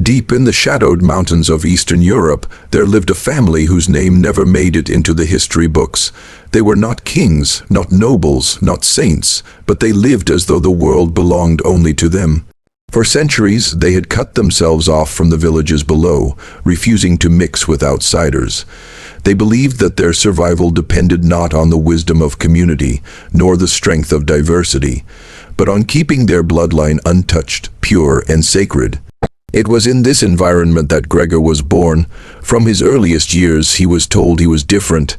Deep in the shadowed mountains of Eastern Europe, there lived a family whose name never made it into the history books. They were not kings, not nobles, not saints, but they lived as though the world belonged only to them. For centuries, they had cut themselves off from the villages below, refusing to mix with outsiders. They believed that their survival depended not on the wisdom of community, nor the strength of diversity, but on keeping their bloodline untouched, pure, and sacred. It was in this environment that Gregor was born. From his earliest years, he was told he was different.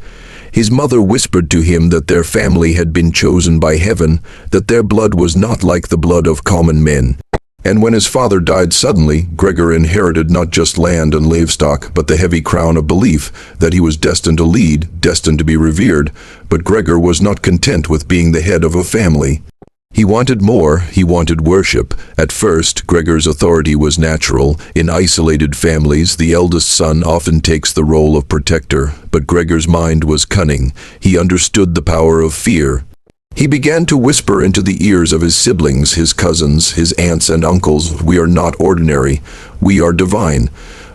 His mother whispered to him that their family had been chosen by heaven, that their blood was not like the blood of common men. And when his father died suddenly, Gregor inherited not just land and livestock, but the heavy crown of belief that he was destined to lead, destined to be revered. But Gregor was not content with being the head of a family. He wanted more. He wanted worship. At first, Gregor's authority was natural. In isolated families, the eldest son often takes the role of protector, but Gregor's mind was cunning. He understood the power of fear. He began to whisper into the ears of his siblings, his cousins, his aunts and uncles, "We are not ordinary. We are divine."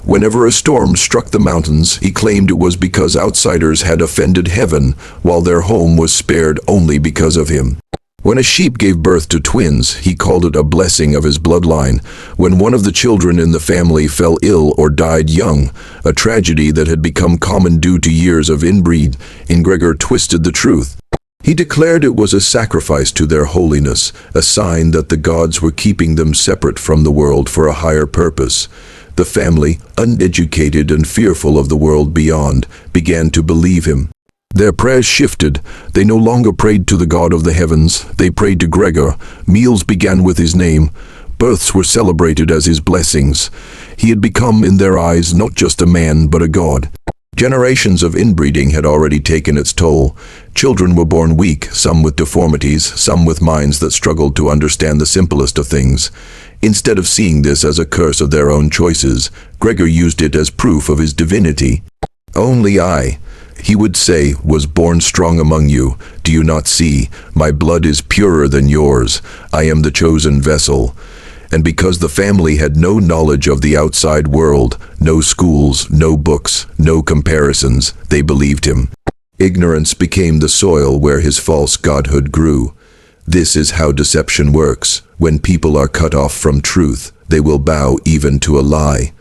Whenever a storm struck the mountains, he claimed it was because outsiders had offended heaven, while their home was spared only because of him. When a sheep gave birth to twins, he called it a blessing of his bloodline. When one of the children in the family fell ill or died young, a tragedy that had become common due to years of inbreed, Gregor twisted the truth. He declared it was a sacrifice to their holiness, a sign that the gods were keeping them separate from the world for a higher purpose. The family, uneducated and fearful of the world beyond, began to believe him. Their prayers shifted. They no longer prayed to the God of the heavens. They prayed to Gregor. Meals began with his name. Births were celebrated as his blessings. He had become, in their eyes, not just a man, but a god. Generations of inbreeding had already taken its toll. Children were born weak, some with deformities, some with minds that struggled to understand the simplest of things. Instead of seeing this as a curse of their own choices, Gregor used it as proof of his divinity. "Only I," he would say, "was born strong among you. Do you not see? My blood is purer than yours. I am the chosen vessel." And because the family had no knowledge of the outside world, no schools, no books, no comparisons, they believed him. Ignorance became the soil where his false godhood grew. This is how deception works. When people are cut off from truth, they will bow even to a lie.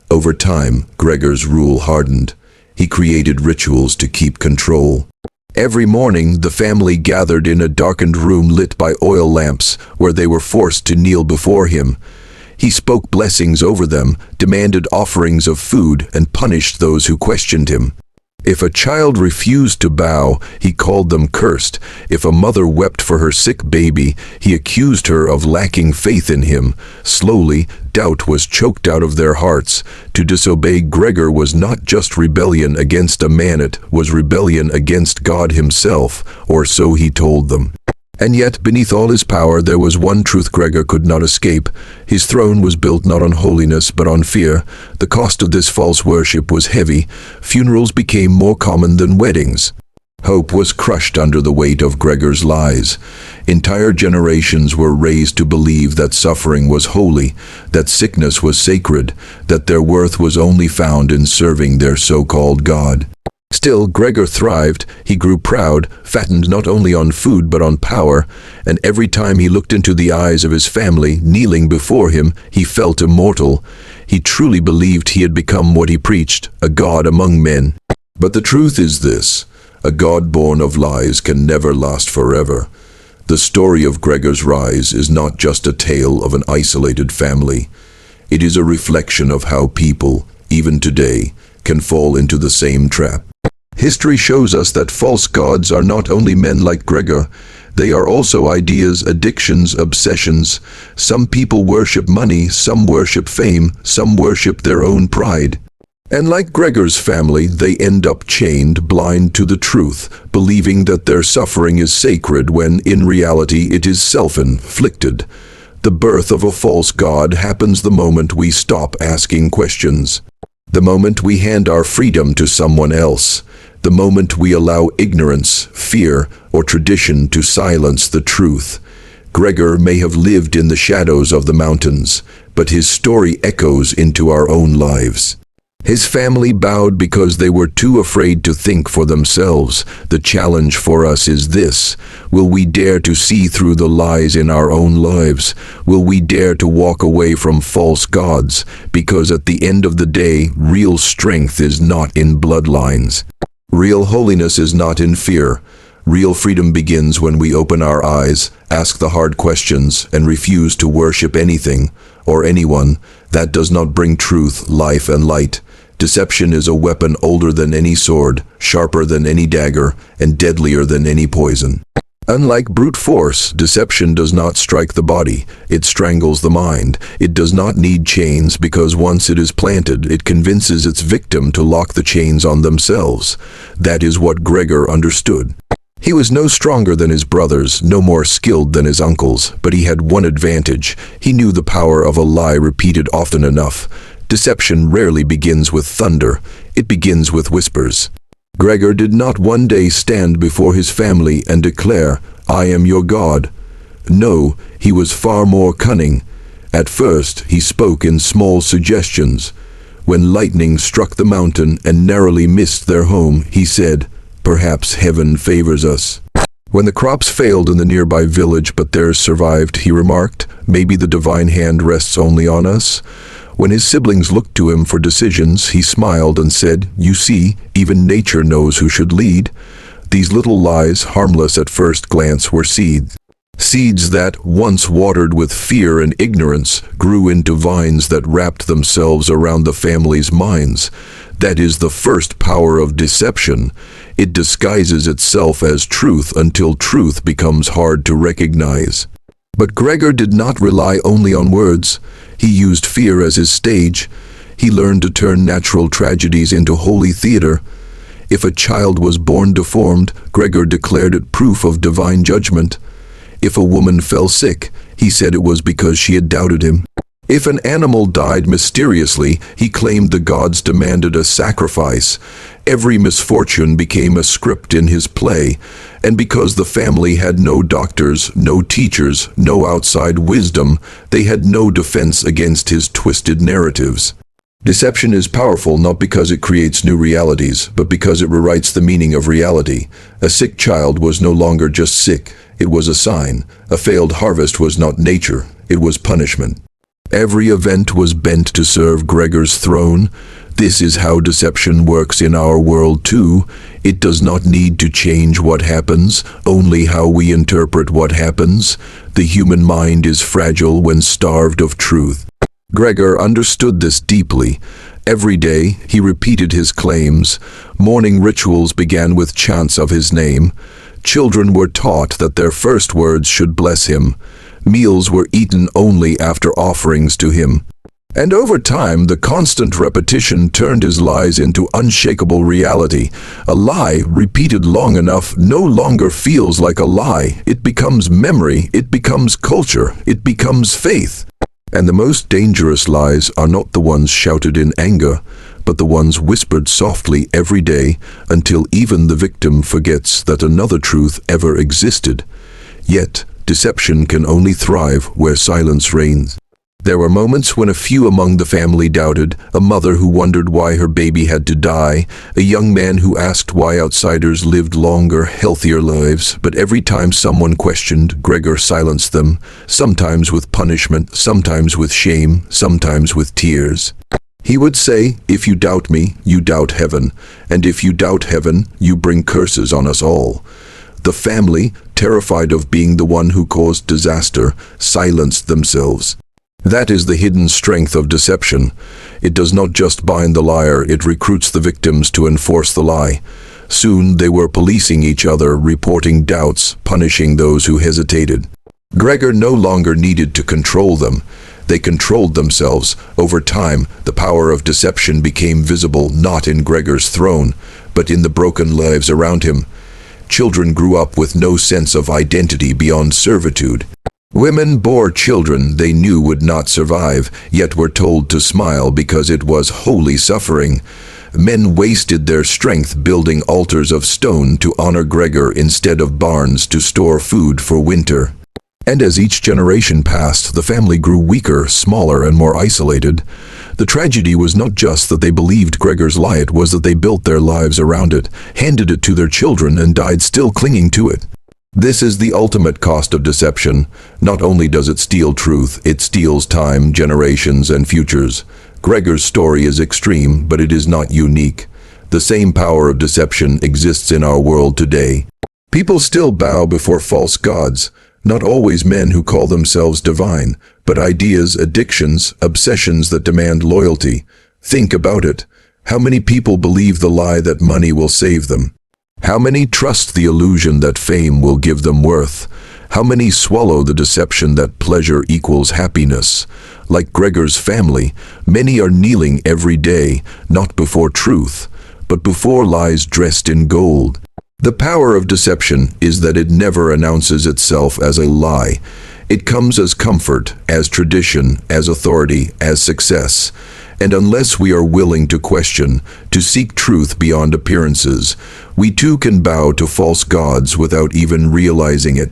Over time, Gregor's rule hardened. He created rituals to keep control. Every morning, the family gathered in a darkened room lit by oil lamps, where they were forced to kneel before him. He spoke blessings over them, demanded offerings of food, and punished those who questioned him. If a child refused to bow, he called them cursed. If a mother wept for her sick baby, he accused her of lacking faith in him. Slowly, doubt was choked out of their hearts. To disobey Gregor was not just rebellion against a man, it was rebellion against God himself, or so he told them. And yet, beneath all his power, there was one truth Gregor could not escape. His throne was built not on holiness, but on fear. The cost of this false worship was heavy. Funerals became more common than weddings. Hope was crushed under the weight of Gregor's lies. Entire generations were raised to believe that suffering was holy, that sickness was sacred, that their worth was only found in serving their so-called God. Still, Gregor thrived. He grew proud, fattened not only on food but on power, and every time he looked into the eyes of his family, kneeling before him, he felt immortal. He truly believed he had become what he preached, a god among men. But the truth is this: a god born of lies can never last forever. The story of Gregor's rise is not just a tale of an isolated family. It is a reflection of how people, even today, can fall into the same trap. History shows us that false gods are not only men like Gregor, they are also ideas, addictions, obsessions. Some people worship money, some worship fame, some worship their own pride. And like Gregor's family, they end up chained, blind to the truth, believing that their suffering is sacred when in reality it is self-inflicted. The birth of a false god happens the moment we stop asking questions. The moment we hand our freedom to someone else. The moment we allow ignorance, fear, or tradition to silence the truth. Gregor may have lived in the shadows of the mountains, but his story echoes into our own lives. His family bowed because they were too afraid to think for themselves. The challenge for us is this: will we dare to see through the lies in our own lives? Will we dare to walk away from false gods? Because at the end of the day, real strength is not in bloodlines. Real holiness is not in fear. Real freedom begins when we open our eyes, ask the hard questions, and refuse to worship anything or anyone that does not bring truth, life, and light. Deception is a weapon older than any sword, sharper than any dagger, and deadlier than any poison. Unlike brute force, deception does not strike the body, it strangles the mind. It does not need chains because once it is planted, it convinces its victim to lock the chains on themselves. That is what Gregor understood. He was no stronger than his brothers, no more skilled than his uncles, but he had one advantage. He knew the power of a lie repeated often enough. Deception rarely begins with thunder, it begins with whispers. Gregor did not one day stand before his family and declare, "I am your God." No, he was far more cunning. At first, he spoke in small suggestions. When lightning struck the mountain and narrowly missed their home, he said, "Perhaps heaven favors us." When the crops failed in the nearby village but theirs survived, he remarked, "Maybe the divine hand rests only on us." When his siblings looked to him for decisions, he smiled and said, "You see, even nature knows who should lead." These little lies, harmless at first glance, were seeds. Seeds that, once watered with fear and ignorance, grew into vines that wrapped themselves around the family's minds. That is the first power of deception. It disguises itself as truth until truth becomes hard to recognize. But Gregor did not rely only on words. He used fear as his stage. He learned to turn natural tragedies into holy theater. If a child was born deformed, Gregor declared it proof of divine judgment. If a woman fell sick, he said it was because she had doubted him. If an animal died mysteriously, he claimed the gods demanded a sacrifice. Every misfortune became a script in his play, and because the family had no doctors, no teachers, no outside wisdom, they had no defense against his twisted narratives. Deception is powerful not because it creates new realities, but because it rewrites the meaning of reality. A sick child was no longer just sick, it was a sign. A failed harvest was not nature, it was punishment. Every event was bent to serve Gregor's throne. This is how deception works in our world too. It does not need to change what happens, only how we interpret what happens. The human mind is fragile when starved of truth. Gregor understood this deeply. Every day, he repeated his claims. Morning rituals began with chants of his name. Children were taught that their first words should bless him. Meals were eaten only after offerings to him. And over time, the constant repetition turned his lies into unshakable reality. A lie, repeated long enough, no longer feels like a lie. It becomes memory, it becomes culture, it becomes faith. And the most dangerous lies are not the ones shouted in anger, but the ones whispered softly every day until even the victim forgets that another truth ever existed. Yet, deception can only thrive where silence reigns. There were moments when a few among the family doubted, a mother who wondered why her baby had to die, a young man who asked why outsiders lived longer, healthier lives, but every time someone questioned, Gregor silenced them, sometimes with punishment, sometimes with shame, sometimes with tears. He would say, "If you doubt me, you doubt heaven, and if you doubt heaven, you bring curses on us all." The family, terrified of being the one who caused disaster, silenced themselves. That is the hidden strength of deception. It does not just bind the liar, it recruits the victims to enforce the lie. Soon they were policing each other, reporting doubts, punishing those who hesitated. Gregor no longer needed to control them. They controlled themselves. Over time, the power of deception became visible not in Gregor's throne, but in the broken lives around him. Children grew up with no sense of identity beyond servitude. Women bore children they knew would not survive, yet were told to smile because it was holy suffering. Men wasted their strength building altars of stone to honor Gregor instead of barns to store food for winter. And as each generation passed, the family grew weaker, smaller, and more isolated. The tragedy was not just that they believed Gregor's lie, it was that they built their lives around it, handed it to their children, and died still clinging to it. This is the ultimate cost of deception. Not only does it steal truth, it steals time, generations, and futures. Gregor's story is extreme, but it is not unique. The same power of deception exists in our world today. People still bow before false gods, not always men who call themselves divine, but ideas, addictions, obsessions that demand loyalty. Think about it. How many people believe the lie that money will save them? How many trust the illusion that fame will give them worth? How many swallow the deception that pleasure equals happiness? Like Gregor's family, many are kneeling every day, not before truth, but before lies dressed in gold. The power of deception is that it never announces itself as a lie. It comes as comfort, as tradition, as authority, as success. And unless we are willing to question, to seek truth beyond appearances, we too can bow to false gods without even realizing it.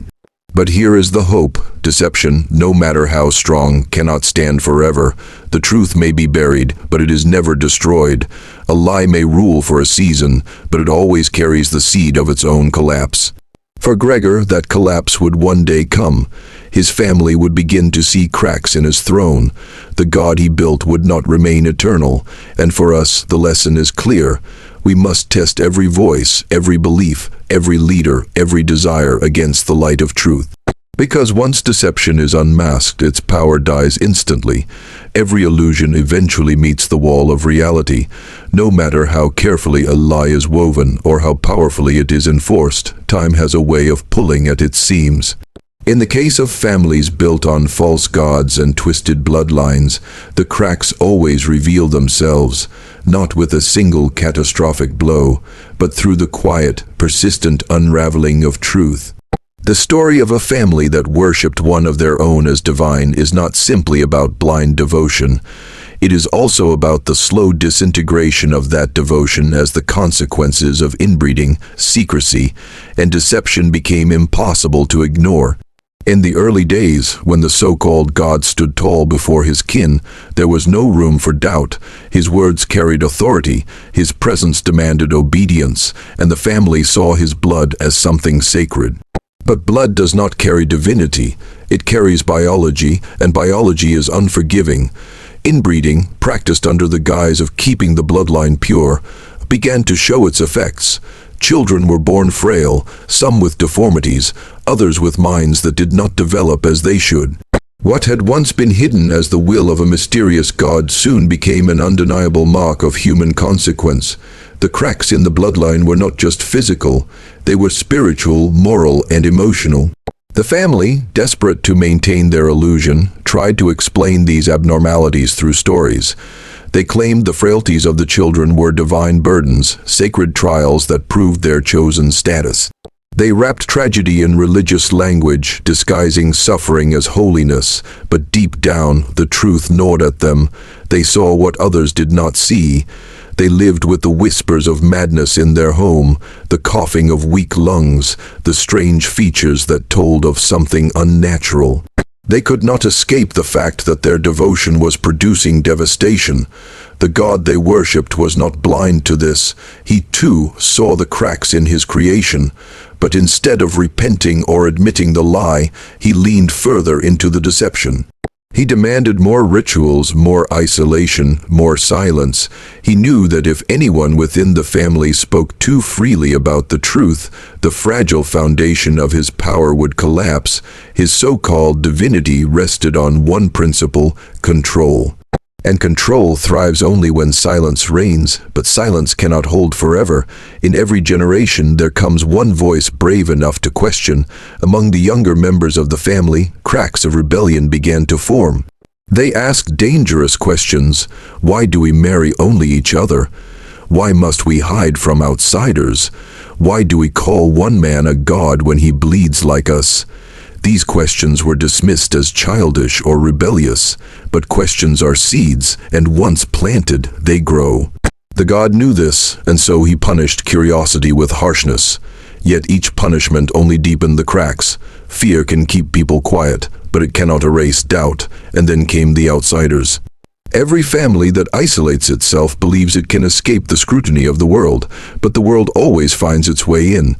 But here is the hope. Deception, no matter how strong, cannot stand forever. The truth may be buried, but it is never destroyed. A lie may rule for a season, but it always carries the seed of its own collapse. For Gregor, that collapse would one day come. His family would begin to see cracks in his throne. The God he built would not remain eternal. And for us, the lesson is clear. We must test every voice, every belief, every leader, every desire against the light of truth. Because once deception is unmasked, its power dies instantly. Every illusion eventually meets the wall of reality. No matter how carefully a lie is woven or how powerfully it is enforced, time has a way of pulling at its seams. In the case of families built on false gods and twisted bloodlines, the cracks always reveal themselves, not with a single catastrophic blow, but through the quiet, persistent unraveling of truth. The story of a family that worshipped one of their own as divine is not simply about blind devotion. It is also about the slow disintegration of that devotion as the consequences of inbreeding, secrecy, and deception became impossible to ignore. In the early days, when the so-called God stood tall before his kin, there was no room for doubt. His words carried authority, his presence demanded obedience, and the family saw his blood as something sacred. But blood does not carry divinity. It carries biology, and biology is unforgiving. Inbreeding, practiced under the guise of keeping the bloodline pure, began to show its effects. Children were born frail, some with deformities, others with minds that did not develop as they should. What had once been hidden as the will of a mysterious god soon became an undeniable mark of human consequence. The cracks in the bloodline were not just physical, they were spiritual, moral, and emotional. The family, desperate to maintain their illusion, tried to explain these abnormalities through stories. They claimed the frailties of the children were divine burdens, sacred trials that proved their chosen status. They wrapped tragedy in religious language, disguising suffering as holiness, but deep down, the truth gnawed at them. They saw what others did not see. They lived with the whispers of madness in their home, the coughing of weak lungs, the strange features that told of something unnatural. They could not escape the fact that their devotion was producing devastation. The God they worshipped was not blind to this. He too saw the cracks in his creation. But instead of repenting or admitting the lie, he leaned further into the deception. He demanded more rituals, more isolation, more silence. He knew that if anyone within the family spoke too freely about the truth, the fragile foundation of his power would collapse. His so-called divinity rested on one principle: control. And control thrives only when silence reigns, but silence cannot hold forever. In every generation there comes one voice brave enough to question. Among the younger members of the family, cracks of rebellion began to form. They asked dangerous questions. Why do we marry only each other? Why must we hide from outsiders? Why do we call one man a god when he bleeds like us? These questions were dismissed as childish or rebellious, but questions are seeds, and once planted, they grow. The god knew this, and so he punished curiosity with harshness. Yet each punishment only deepened the cracks. Fear can keep people quiet, but it cannot erase doubt. And then came the outsiders. Every family that isolates itself believes it can escape the scrutiny of the world, but the world always finds its way in.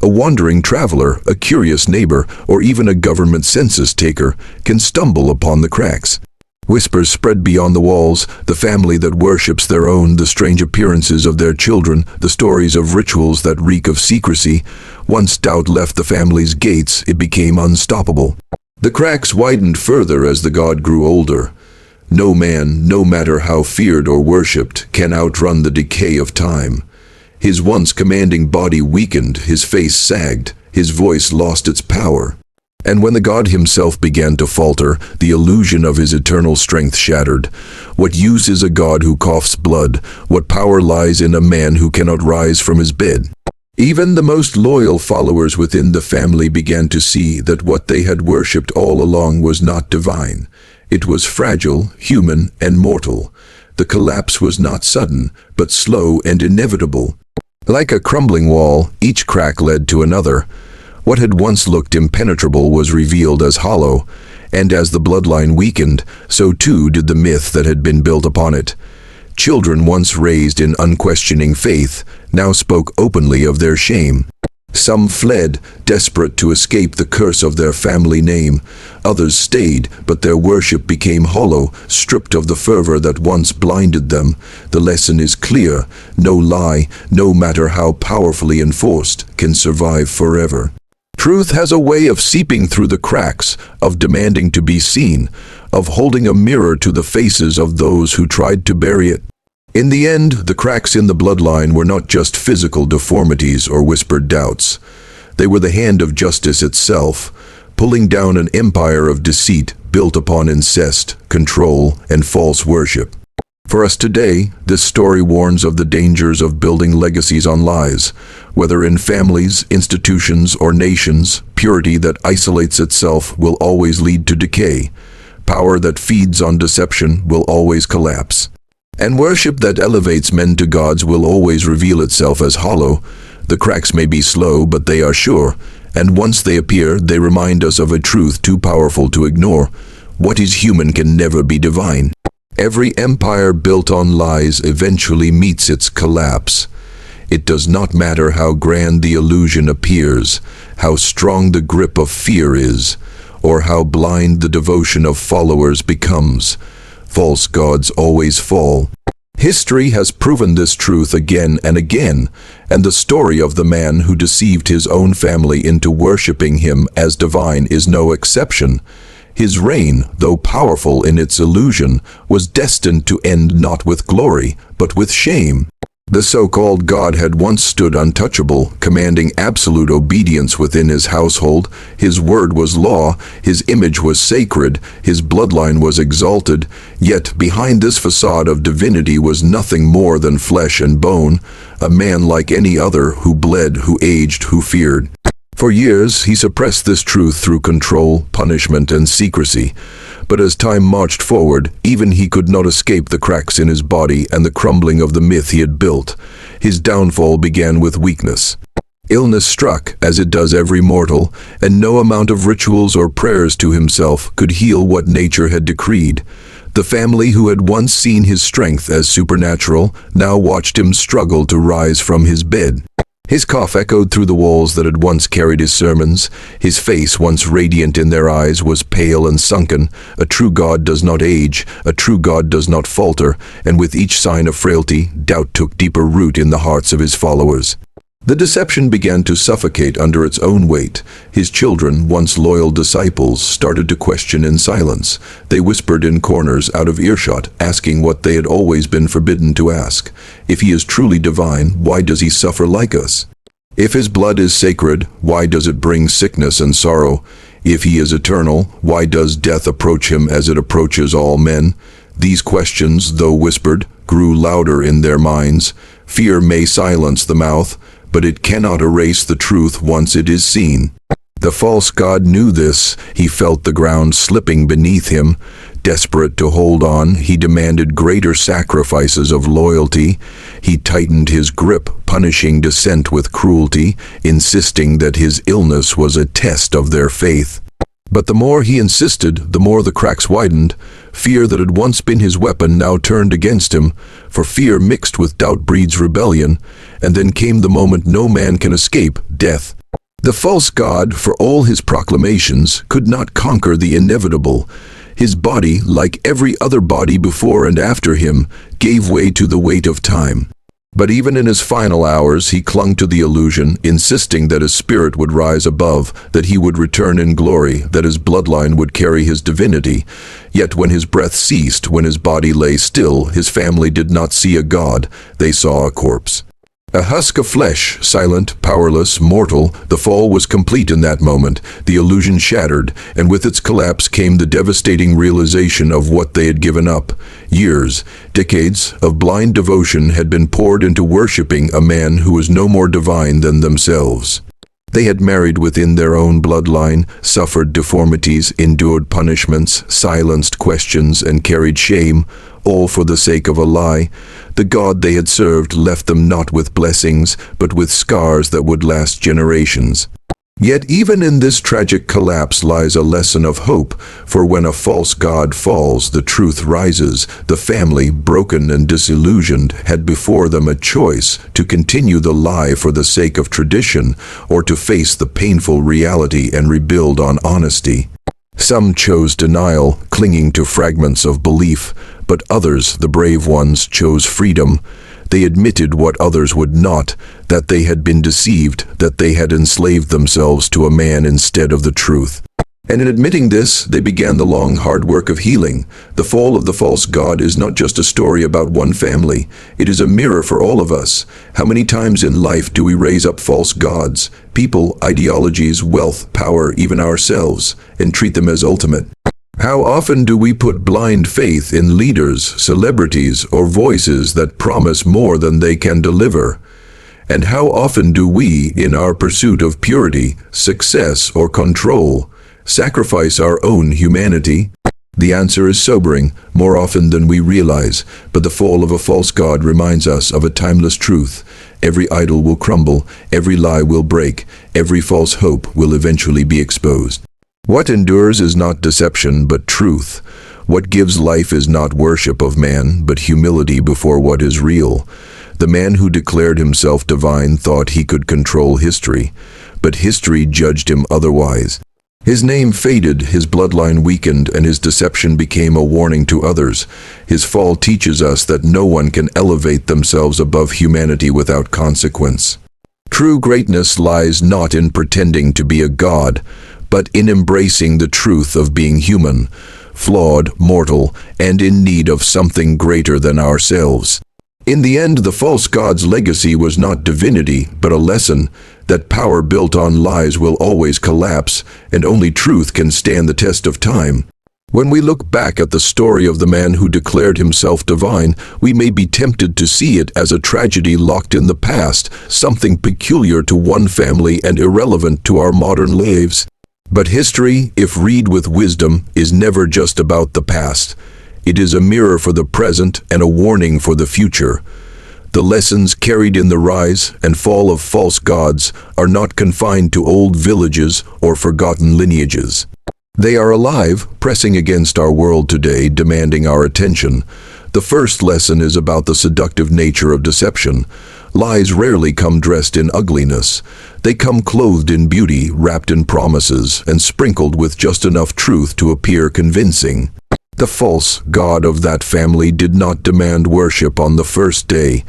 A wandering traveler, a curious neighbor, or even a government census taker can stumble upon the cracks. Whispers spread beyond the walls, the family that worships their own, the strange appearances of their children, the stories of rituals that reek of secrecy. Once doubt left the family's gates, it became unstoppable. The cracks widened further as the god grew older. No man, no matter how feared or worshipped, can outrun the decay of time. His once commanding body weakened, his face sagged, his voice lost its power. And when the god himself began to falter, the illusion of his eternal strength shattered. What use is a god who coughs blood? What power lies in a man who cannot rise from his bed? Even the most loyal followers within the family began to see that what they had worshipped all along was not divine. It was fragile, human, and mortal. The collapse was not sudden, but slow and inevitable. Like a crumbling wall, each crack led to another. What had once looked impenetrable was revealed as hollow, and as the bloodline weakened, so too did the myth that had been built upon it. Children once raised in unquestioning faith now spoke openly of their shame. Some fled, desperate to escape the curse of their family name. Others stayed, but their worship became hollow, stripped of the fervor that once blinded them. The lesson is clear: no lie, no matter how powerfully enforced, can survive forever. Truth has a way of seeping through the cracks, of demanding to be seen, of holding a mirror to the faces of those who tried to bury it. In the end, the cracks in the bloodline were not just physical deformities or whispered doubts. They were the hand of justice itself, pulling down an empire of deceit built upon incest, control, and false worship. For us today, this story warns of the dangers of building legacies on lies. Whether in families, institutions, or nations, purity that isolates itself will always lead to decay. Power that feeds on deception will always collapse. And worship that elevates men to gods will always reveal itself as hollow. The cracks may be slow, but they are sure, and once they appear, they remind us of a truth too powerful to ignore. What is human can never be divine. Every empire built on lies eventually meets its collapse. It does not matter how grand the illusion appears, how strong the grip of fear is, or how blind the devotion of followers becomes. False gods always fall. History has proven this truth again and again, and the story of the man who deceived his own family into worshipping him as divine is no exception. His reign, though powerful in its illusion, was destined to end not with glory, but with shame. The so-called God had once stood untouchable, commanding absolute obedience within his household. His word was law, his image was sacred, his bloodline was exalted. Yet behind this facade of divinity was nothing more than flesh and bone, a man like any other who bled, who aged, who feared. For years, he suppressed this truth through control, punishment, and secrecy. But as time marched forward, even he could not escape the cracks in his body and the crumbling of the myth he had built. His downfall began with weakness. Illness struck, as it does every mortal, and no amount of rituals or prayers to himself could heal what nature had decreed. The family who had once seen his strength as supernatural now watched him struggle to rise from his bed. His cough echoed through the walls that had once carried his sermons. His face, once radiant in their eyes, was pale and sunken. A true God does not age, a true God does not falter, and with each sign of frailty, doubt took deeper root in the hearts of his followers. The deception began to suffocate under its own weight. His children, once loyal disciples, started to question in silence. They whispered in corners out of earshot, asking what they had always been forbidden to ask. If he is truly divine, why does he suffer like us? If his blood is sacred, why does it bring sickness and sorrow? If he is eternal, why does death approach him as it approaches all men? These questions, though whispered, grew louder in their minds. Fear may silence the mouth, but it cannot erase the truth once it is seen. The false god knew this. He felt the ground slipping beneath him. Desperate to hold on, he demanded greater sacrifices of loyalty. He tightened his grip, punishing dissent with cruelty, insisting that his illness was a test of their faith. But the more he insisted, the more the cracks widened. Fear that had once been his weapon now turned against him, for fear mixed with doubt breeds rebellion. And then came the moment no man can escape, death. The false god, for all his proclamations, could not conquer the inevitable. His body, like every other body before and after him, gave way to the weight of time. But even in his final hours, he clung to the illusion, insisting that his spirit would rise above, that he would return in glory, that his bloodline would carry his divinity. Yet when his breath ceased, when his body lay still, his family did not see a god, they saw a corpse. A husk of flesh, silent, powerless, mortal. The fall was complete in that moment. The illusion shattered, and with its collapse came the devastating realization of what they had given up. Years, decades of blind devotion had been poured into worshipping a man who was no more divine than themselves. They had married within their own bloodline, suffered deformities, endured punishments, silenced questions, and carried shame, all for the sake of a lie. The God they had served left them not with blessings, but with scars that would last generations. Yet even in this tragic collapse lies a lesson of hope, for when a false god falls, the truth rises. The family, broken and disillusioned, had before them a choice to continue the lie for the sake of tradition, or to face the painful reality and rebuild on honesty. Some chose denial, clinging to fragments of belief, but others, the brave ones, chose freedom. They admitted what others would not, that they had been deceived, that they had enslaved themselves to a man instead of the truth. And in admitting this, they began the long, hard work of healing. The fall of the false god is not just a story about one family. It is a mirror for all of us. How many times in life do we raise up false gods, people, ideologies, wealth, power, even ourselves, and treat them as ultimate? How often do we put blind faith in leaders, celebrities, or voices that promise more than they can deliver? And how often do we, in our pursuit of purity, success, or control, sacrifice our own humanity? The answer is sobering, more often than we realize, but the fall of a false god reminds us of a timeless truth. Every idol will crumble, every lie will break, every false hope will eventually be exposed. What endures is not deception, but truth. What gives life is not worship of man, but humility before what is real. The man who declared himself divine thought he could control history, but history judged him otherwise. His name faded, his bloodline weakened, and his deception became a warning to others. His fall teaches us that no one can elevate themselves above humanity without consequence. True greatness lies not in pretending to be a god, but in embracing the truth of being human, flawed, mortal, and in need of something greater than ourselves. In the end, the false god's legacy was not divinity, but a lesson that power built on lies will always collapse, and only truth can stand the test of time. When we look back at the story of the man who declared himself divine, we may be tempted to see it as a tragedy locked in the past, something peculiar to one family and irrelevant to our modern lives. But history, if read with wisdom, is never just about the past. It is a mirror for the present and a warning for the future. The lessons carried in the rise and fall of false gods are not confined to old villages or forgotten lineages. They are alive, pressing against our world today, demanding our attention. The first lesson is about the seductive nature of deception. Lies rarely come dressed in ugliness. They come clothed in beauty, wrapped in promises, and sprinkled with just enough truth to appear convincing. The false god of that family did not demand worship on the first day.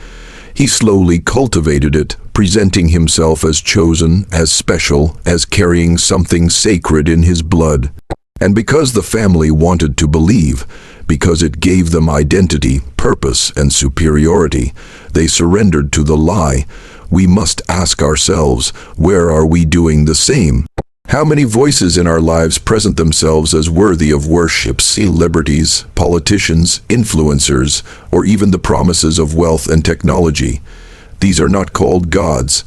He slowly cultivated it, presenting himself as chosen, as special, as carrying something sacred in his blood. And because the family wanted to believe, because it gave them identity, purpose, and superiority, they surrendered to the lie. We must ask ourselves, where are we doing the same? How many voices in our lives present themselves as worthy of worship? Celebrities, politicians, influencers, or even the promises of wealth and technology. These are not called gods,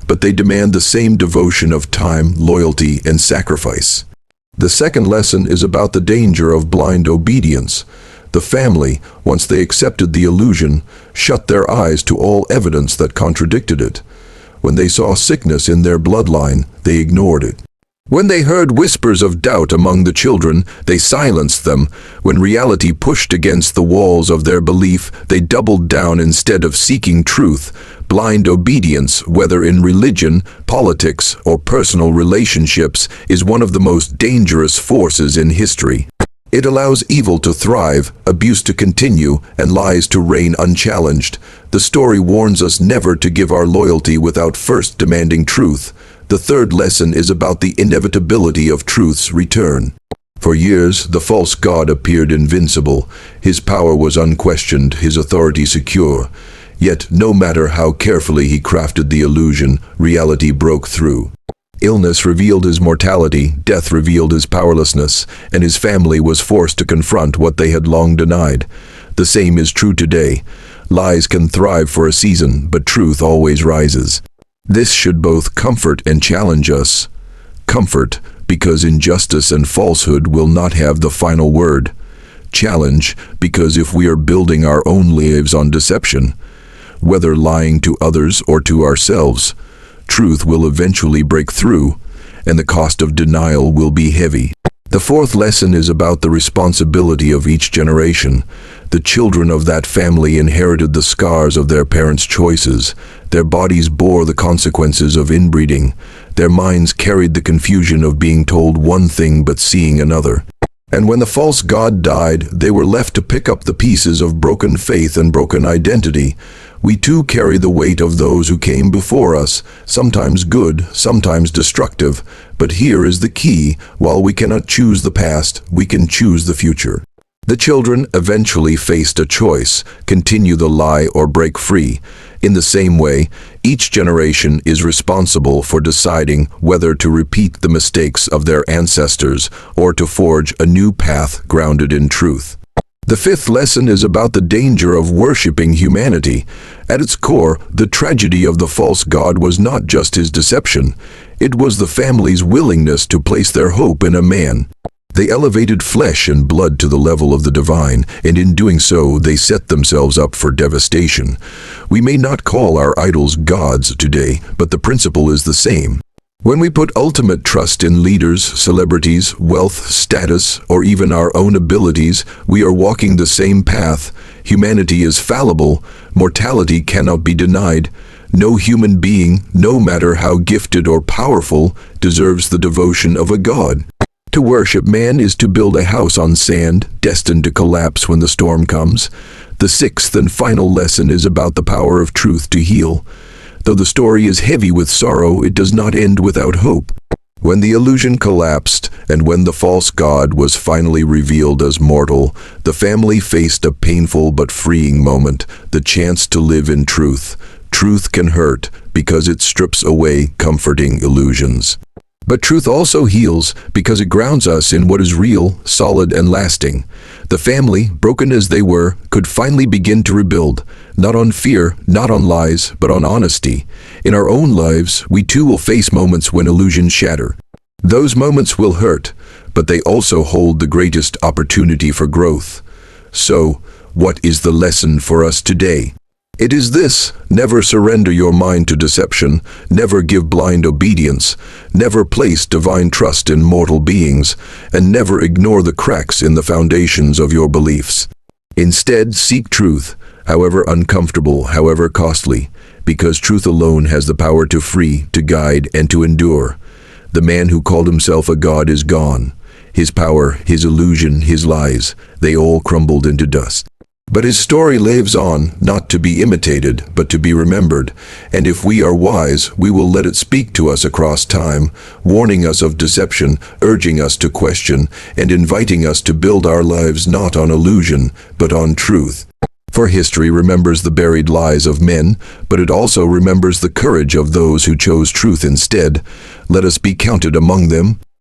but they demand the same devotion of time, loyalty, and sacrifice. The second lesson is about the danger of blind obedience. The family, once they accepted the illusion, shut their eyes to all evidence that contradicted it. When they saw sickness in their bloodline, they ignored it. When they heard whispers of doubt among the children, they silenced them. When reality pushed against the walls of their belief, they doubled down instead of seeking truth. Blind obedience, whether in religion, politics, or personal relationships, is one of the most dangerous forces in history. It allows evil to thrive, abuse to continue, and lies to reign unchallenged. The story warns us never to give our loyalty without first demanding truth. The third lesson is about the inevitability of truth's return. For years, the false god appeared invincible. His power was unquestioned, his authority secure. Yet, no matter how carefully he crafted the illusion, reality broke through. Illness revealed his mortality, death revealed his powerlessness, and his family was forced to confront what they had long denied. The same is true today. Lies can thrive for a season, but truth always rises. This should both comfort and challenge us. Comfort, because injustice and falsehood will not have the final word. Challenge, because if we are building our own lives on deception, whether lying to others or to ourselves, truth will eventually break through, and the cost of denial will be heavy. The fourth lesson is about the responsibility of each generation. The children of that family inherited the scars of their parents' choices. Their bodies bore the consequences of inbreeding. Their minds carried the confusion of being told one thing but seeing another. And when the false god died, they were left to pick up the pieces of broken faith and broken identity. We too carry the weight of those who came before us, sometimes good, sometimes destructive. But here is the key: while we cannot choose the past, we can choose the future. The children eventually faced a choice: continue the lie or break free. In the same way, each generation is responsible for deciding whether to repeat the mistakes of their ancestors or to forge a new path grounded in truth. The fifth lesson is about the danger of worshiping humanity. At its core, the tragedy of the false god was not just his deception. It was the family's willingness to place their hope in a man. They elevated flesh and blood to the level of the divine, and in doing so, they set themselves up for devastation. We may not call our idols gods today, but the principle is the same. When we put ultimate trust in leaders, celebrities, wealth, status, or even our own abilities, we are walking the same path. Humanity is fallible. Mortality cannot be denied. No human being, no matter how gifted or powerful, deserves the devotion of a god. To worship man is to build a house on sand, destined to collapse when the storm comes. The sixth and final lesson is about the power of truth to heal. Though the story is heavy with sorrow, it does not end without hope. When the illusion collapsed, and when the false god was finally revealed as mortal, the family faced a painful but freeing moment: the chance to live in truth. Truth can hurt, because it strips away comforting illusions. But truth also heals, because it grounds us in what is real, solid, and lasting. The family, broken as they were, could finally begin to rebuild, not on fear, not on lies, but on honesty. In our own lives, we too will face moments when illusions shatter. Those moments will hurt, but they also hold the greatest opportunity for growth. So, what is the lesson for us today? It is this: never surrender your mind to deception, never give blind obedience, never place divine trust in mortal beings, and never ignore the cracks in the foundations of your beliefs. Instead, seek truth, however uncomfortable, however costly, because truth alone has the power to free, to guide, and to endure. The man who called himself a god is gone. His power, his illusion, his lies, they all crumbled into dust. But his story lives on, not to be imitated, but to be remembered. And if we are wise, we will let it speak to us across time, warning us of deception, urging us to question, and inviting us to build our lives not on illusion, but on truth. For history remembers the buried lies of men, but it also remembers the courage of those who chose truth instead. Let us be counted among them.